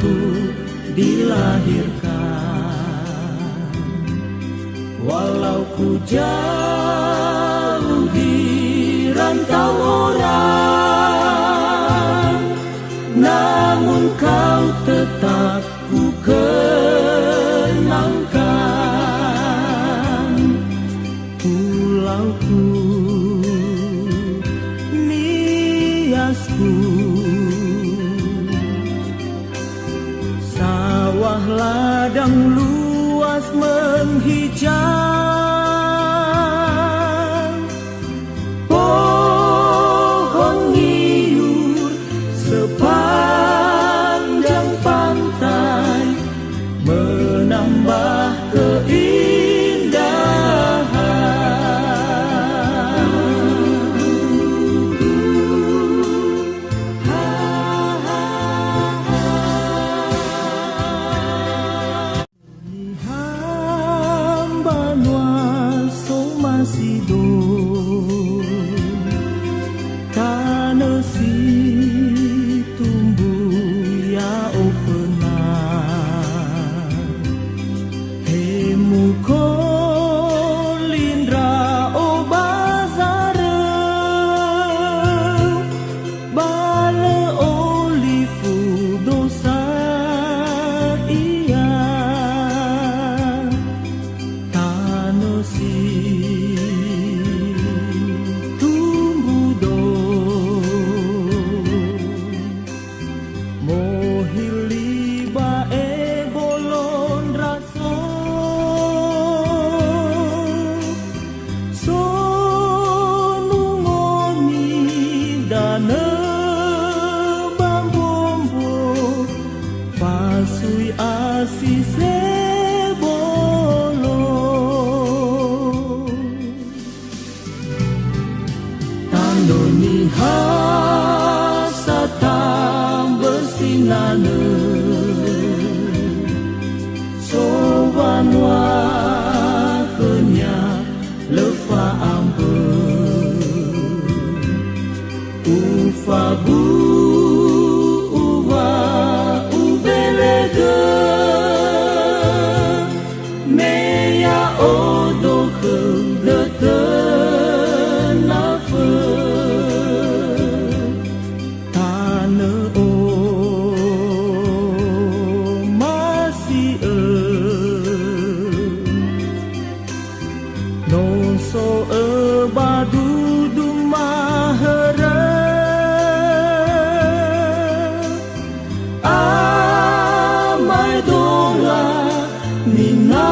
aku dilahirkan. Walau ku jauh di rantau orang, namun kau tetap ku kenangkan. Pulauku, niasku, sawah ladang luas menghijau, pohon nyiur sepanjang pantai menambah keindahan. Hamba nuaso masido tanesi tumbuh ya opena hemuko lindra o bazare bale olifu dosa iya tanesi tumbuh do mohili bae bolon raso sonungoni dana bambombo pasui asise bolo tandoni hasatam bersinane sowanwa kenya lefa ambe ufabu uwa ubelege meya odo kelete nafe tane o masih noso badu dumahara amai dola nina